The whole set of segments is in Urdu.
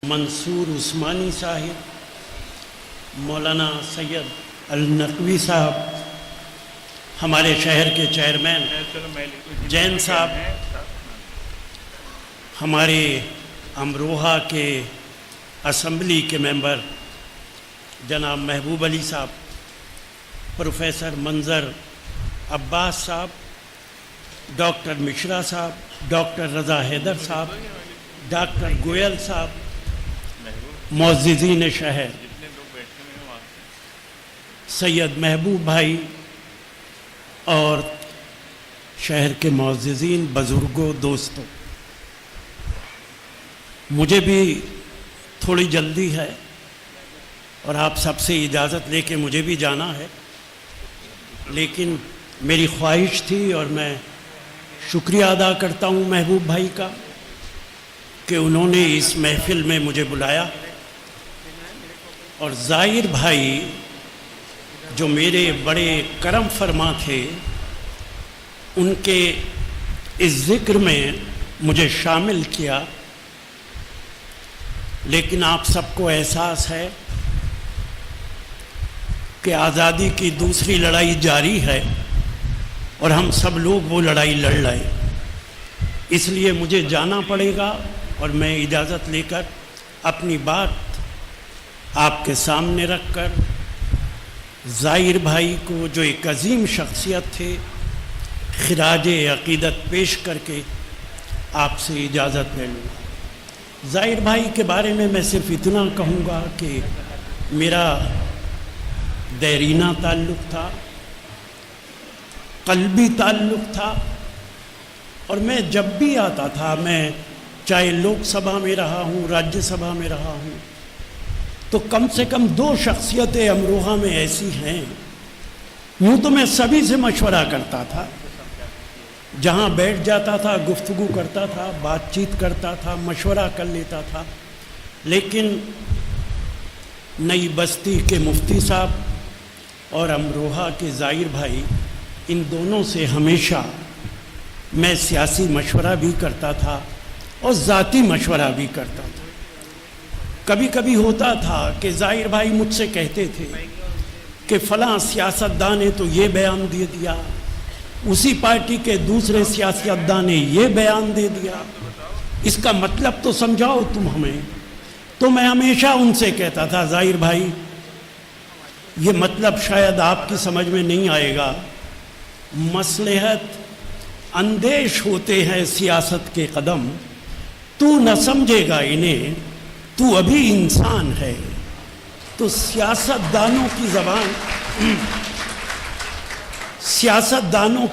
منصور عثمانی صاحب، مولانا سید النقوی صاحب، ہمارے شہر کے چیئرمین جین صاحب، ہمارے امروہہ کے اسمبلی کے ممبر جناب محبوب علی صاحب، پروفیسر منظر عباس صاحب، ڈاکٹر مشرا صاحب، ڈاکٹر رضا حیدر صاحب، ڈاکٹر گوئل صاحب، معززین شہر، سید محبوب بھائی اور شہر کے معززین، بزرگوں، دوستوں، مجھے بھی تھوڑی جلدی ہے اور آپ سب سے اجازت لے کے مجھے بھی جانا ہے، لیکن میری خواہش تھی اور میں شکریہ ادا کرتا ہوں محبوب بھائی کا کہ انہوں نے اس محفل میں مجھے بلایا، اور ظاہر بھائی جو میرے بڑے کرم فرما تھے، ان کے اس ذکر میں مجھے شامل کیا، لیکن آپ سب کو احساس ہے کہ آزادی کی دوسری لڑائی جاری ہے اور ہم سب لوگ وہ لڑائی لڑ رہے ہیں، اس لیے مجھے جانا پڑے گا، اور میں اجازت لے کر اپنی بات آپ کے سامنے رکھ کر ظاہر بھائی کو، جو ایک عظیم شخصیت تھے، خراج عقیدت پیش کر کے آپ سے اجازت لے لوں گا۔ ظاہر بھائی کے بارے میں صرف اتنا کہوں گا کہ میرا دیرینہ تعلق تھا، قلبی تعلق تھا، اور میں جب بھی آتا تھا، میں چاہے لوک سبھا میں رہا ہوں، راجیہ سبھا میں رہا ہوں، تو کم سے کم 2 شخصیتیں امروہہ میں ایسی ہیں، یوں تو میں سبھی سے مشورہ کرتا تھا، جہاں بیٹھ جاتا تھا گفتگو کرتا تھا، بات چیت کرتا تھا، مشورہ کر لیتا تھا، لیکن نئی بستی کے مفتی صاحب اور امروہہ کے ظاہر بھائی، ان دونوں سے ہمیشہ میں سیاسی مشورہ بھی کرتا تھا اور ذاتی مشورہ بھی کرتا تھا۔ کبھی کبھی ہوتا تھا کہ ظاہر بھائی مجھ سے کہتے تھے کہ فلاں سیاستدان نے تو یہ بیان دے دیا، اسی پارٹی کے دوسرے سیاستدان نے یہ بیان دے دیا، اس کا مطلب تو سمجھاؤ تم ہمیں۔ تو میں ہمیشہ ان سے کہتا تھا، ظاہر بھائی یہ مطلب شاید آپ کی سمجھ میں نہیں آئے گا، مصلحت اندیش ہوتے ہیں سیاست کے قدم، تو نہ سمجھے گا انہیں، تو ابھی انسان ہے۔ تو سیاستدانوں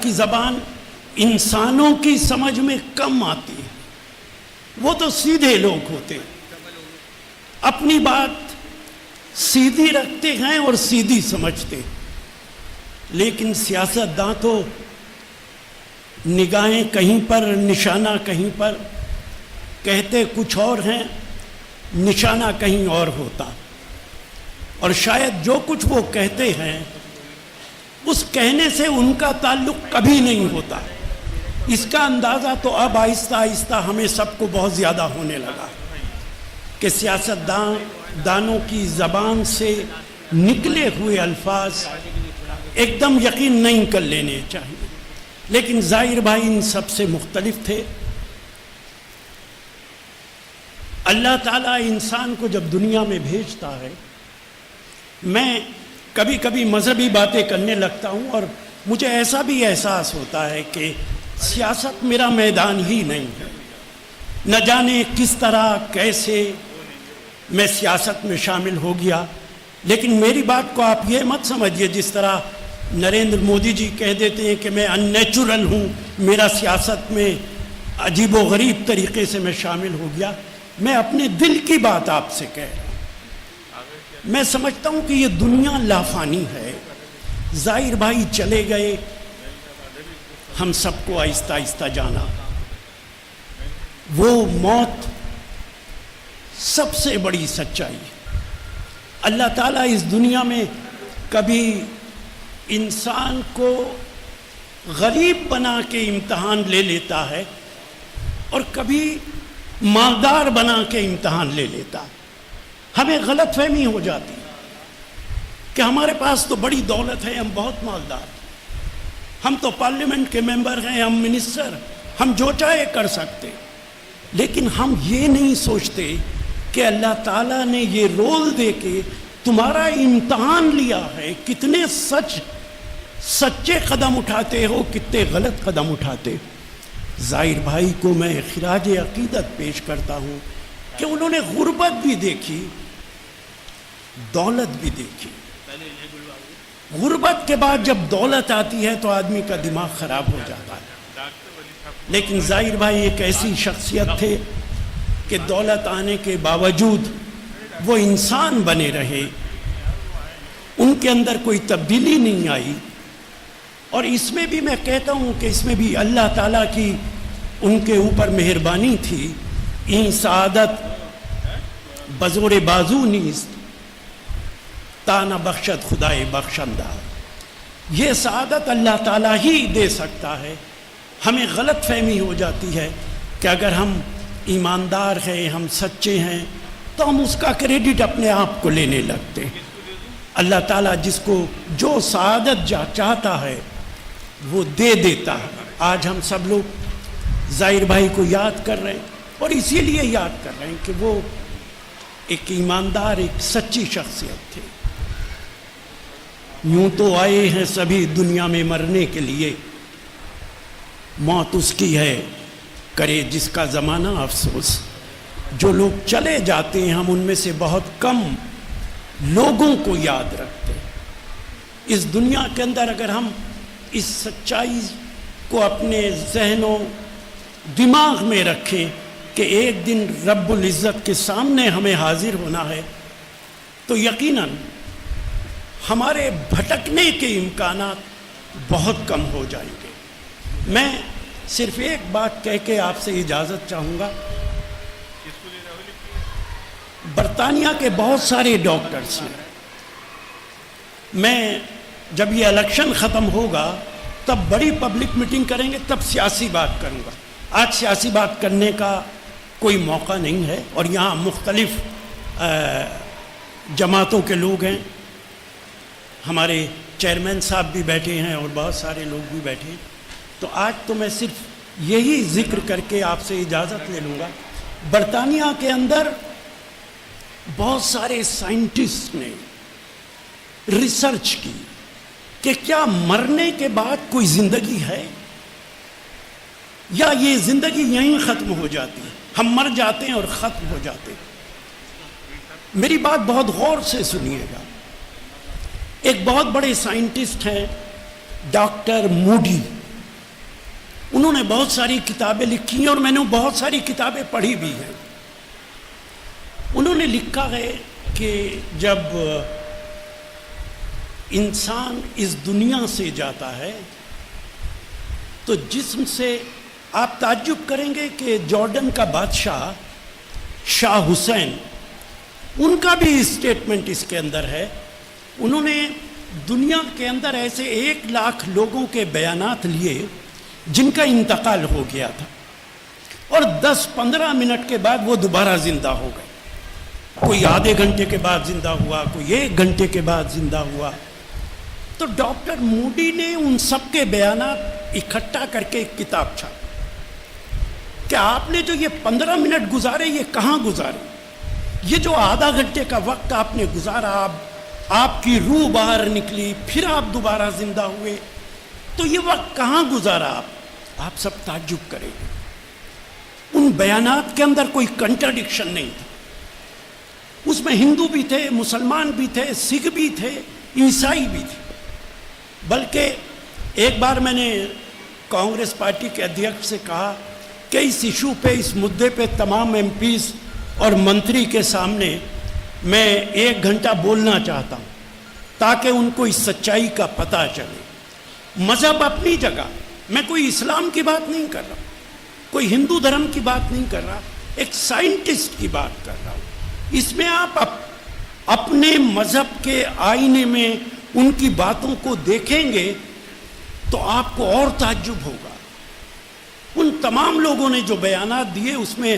کی زبان انسانوں کی سمجھ میں کم آتی ہے، وہ تو سیدھے لوگ ہوتے ہیں، اپنی بات سیدھی رکھتے ہیں اور سیدھی سمجھتے ہیں، لیکن سیاستداں تو نگاہیں کہیں پر، نشانہ کہیں پر، کہتے کچھ اور ہیں، نشانہ کہیں اور ہوتا، اور شاید جو کچھ وہ کہتے ہیں اس کہنے سے ان کا تعلق کبھی نہیں ہوتا۔ اس کا اندازہ تو اب آہستہ آہستہ ہمیں سب کو بہت زیادہ ہونے لگا کہ سیاستدانوں کی زبان سے نکلے ہوئے الفاظ ایک دم یقین نہیں کر لینے چاہیے، لیکن ظاہر بھائی ان سب سے مختلف تھے۔ اللہ تعالیٰ انسان کو جب دنیا میں بھیجتا ہے، میں کبھی کبھی مذہبی باتیں کرنے لگتا ہوں اور مجھے ایسا بھی احساس ہوتا ہے کہ سیاست میرا میدان ہی نہیں ہے، نہ جانے کس طرح کیسے میں سیاست میں شامل ہو گیا، لیکن میری بات کو آپ یہ مت سمجھیے جس طرح نریندر مودی جی کہہ دیتے ہیں کہ میں ان نیچرل ہوں، میرا سیاست میں عجیب و غریب طریقے سے میں شامل ہو گیا۔ میں اپنے دل کی بات آپ سے کہہ رہا ہوں، میں سمجھتا ہوں کہ یہ دنیا لافانی ہے۔ ظاہر بھائی چلے گئے، ہم سب کو آہستہ آہستہ جانا، وہ موت سب سے بڑی سچائی ہے۔ اللہ تعالیٰ اس دنیا میں کبھی انسان کو غریب بنا کے امتحان لے لیتا ہے، اور کبھی مالدار بنا کے امتحان لے لیتا. ہمیں غلط فہمی ہو جاتی کہ ہمارے پاس تو بڑی دولت ہے، ہم بہت مالدار، ہم تو پارلیمنٹ کے ممبر ہیں، ہم منسٹر، ہم جو چاہے کر سکتے. لیکن ہم یہ نہیں سوچتے کہ اللہ تعالیٰ نے یہ رول دے کے تمہارا امتحان لیا ہے، کتنے سچے قدم اٹھاتے ہو، کتنے غلط قدم اٹھاتے. ظاہر بھائی کو میں خراج عقیدت پیش کرتا ہوں کہ انہوں نے غربت بھی دیکھی، دولت بھی دیکھی. غربت کے بعد جب دولت آتی ہے تو آدمی کا دماغ خراب ہو جاتا ہے. لیکن ظاہر بھائی ایک ایسی شخصیت تھے کہ دولت آنے کے باوجود وہ انسان بنے رہے، ان کے اندر کوئی تبدیلی نہیں آئی. اور اس میں بھی میں کہتا ہوں کہ اس میں بھی اللہ تعالیٰ کی ان کے اوپر مہربانی تھی. این سعادت بزور بازو نیست تا نہ بخشت خدائے بخشندہ. یہ سعادت اللہ تعالیٰ ہی دے سکتا ہے. ہمیں غلط فہمی ہو جاتی ہے کہ اگر ہم ایماندار ہیں، ہم سچے ہیں، تو ہم اس کا کریڈٹ اپنے آپ کو لینے لگتے ہیں. اللہ تعالیٰ جس کو جو سعادت چاہتا ہے وہ دے دیتا ہے. آج ہم سب لوگ ظاہر بھائی کو یاد کر رہے ہیں، اور اسی لیے یاد کر رہے ہیں کہ وہ ایک ایماندار، ایک سچی شخصیت تھے. یوں تو آئے ہیں سبھی دنیا میں مرنے کے لیے، موت اس کی ہے کرے جس کا زمانہ افسوس. جو لوگ چلے جاتے ہیں ہم ان میں سے بہت کم لوگوں کو یاد رکھتے. اس دنیا کے اندر اگر ہم اس سچائی کو اپنے ذہن و دماغ میں رکھیں کہ ایک دن رب العزت کے سامنے ہمیں حاضر ہونا ہے، تو یقیناً ہمارے بھٹکنے کے امکانات بہت کم ہو جائیں گے. میں صرف ایک بات کہہ کے آپ سے اجازت چاہوں گا. برطانیہ کے بہت سارے ڈاکٹرز ہیں. میں جب یہ الیکشن ختم ہوگا تب بڑی پبلک میٹنگ کریں گے، تب سیاسی بات کروں گا. آج سیاسی بات کرنے کا کوئی موقع نہیں ہے، اور یہاں مختلف جماعتوں کے لوگ ہیں. ہمارے چیئرمین صاحب بھی بیٹھے ہیں اور بہت سارے لوگ بھی بیٹھے ہیں. تو آج تو میں صرف یہی ذکر کر کے آپ سے اجازت لے لوں گا. برطانیہ کے اندر بہت سارے سائنٹسٹ نے ریسرچ کی کہ کیا مرنے کے بعد کوئی زندگی ہے، یا یہ زندگی یہیں ختم ہو جاتی ہے، ہم مر جاتے ہیں اور ختم ہو جاتے ہیں. میری بات بہت غور سے سنیے گا. ایک بہت بڑے سائنٹسٹ ہیں ڈاکٹر موڈی. انہوں نے بہت ساری کتابیں لکھی ہیں اور میں نے بہت ساری کتابیں پڑھی بھی ہیں. انہوں نے لکھا ہے کہ جب انسان اس دنیا سے جاتا ہے تو جسم سے آپ تعجب کریں گے کہ جارڈن کا بادشاہ شاہ حسین، ان کا بھی اسٹیٹمنٹ اس کے اندر ہے. انہوں نے دنیا کے اندر ایسے 1,00,000 لوگوں کے بیانات لیے جن کا انتقال ہو گیا تھا، اور 10-15 منٹ کے بعد وہ دوبارہ زندہ ہو گئے. کوئی آدھے گھنٹے کے بعد زندہ ہوا، کوئی 1 گھنٹے کے بعد زندہ ہوا. تو ڈاکٹر موڈی نے ان سب کے بیانات اکٹھا کر کے ایک کتاب چھاپی کہ آپ نے جو یہ 15 منٹ گزارے یہ کہاں گزارے، یہ جو آدھا گھنٹے کا وقت آپ نے گزارا، آپ کی روح باہر نکلی، پھر آپ دوبارہ زندہ ہوئے، تو یہ وقت کہاں گزارا آپ سب تعجب کریں گے. ان بیانات کے اندر کوئی کنٹرڈکشن نہیں تھا. اس میں ہندو بھی تھے، مسلمان بھی تھے، سکھ بھی تھے، عیسائی بھی تھے. بلکہ ایک بار میں نے کانگریس پارٹی کے ادھیکش سے کہا کہ اس ایشو پہ، اس مدعے پہ تمام ایم پیز اور منتری کے سامنے میں 1 گھنٹہ بولنا چاہتا ہوں تاکہ ان کو اس سچائی کا پتہ چلے. مذہب اپنی جگہ، میں کوئی اسلام کی بات نہیں کر رہا، کوئی ہندو دھرم کی بات نہیں کر رہا، ایک سائنٹسٹ کی بات کر رہا ہوں. اس میں آپ اپنے مذہب کے آئینے میں ان کی باتوں کو دیکھیں گے تو آپ کو اور تعجب ہوگا. ان تمام لوگوں نے جو بیانات دیے اس میں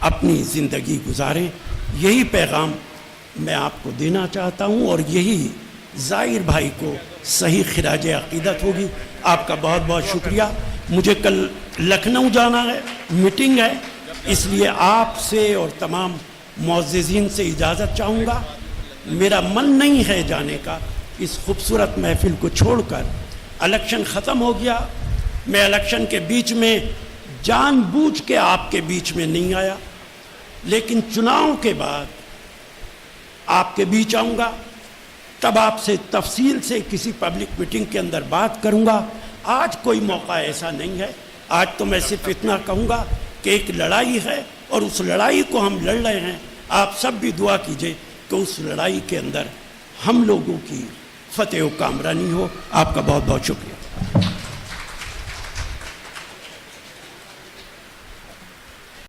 اپنی زندگی گزاریں. یہی پیغام میں آپ کو دینا چاہتا ہوں اور یہی ظاہر بھائی کو صحیح خراج عقیدت ہوگی. آپ کا بہت بہت شکریہ. مجھے کل لکھنؤ جانا ہے, میٹنگ ہے, اس لیے آپ سے اور تمام معززین سے اجازت چاہوں گا. میرا من نہیں ہے جانے کا. اس خوبصورت محفل کو چھوڑ کر الیکشن ختم ہو گیا. میں الیکشن کے بیچ میں جان بوجھ کے آپ کے بیچ میں نہیں آیا, لیکن چناؤ کے بعد آپ کے بیچ آؤں گا. تب آپ سے تفصیل سے کسی پبلک میٹنگ کے اندر بات کروں گا. آج کوئی موقع ایسا نہیں ہے. آج تو میں صرف اتنا کہوں گا کہ ایک لڑائی ہے اور اس لڑائی کو ہم لڑ رہے ہیں. آپ سب بھی دعا کیجئے کہ اس لڑائی کے اندر ہم لوگوں کی فتح و کامرانی ہو. آپ کا بہت بہت شکریہ.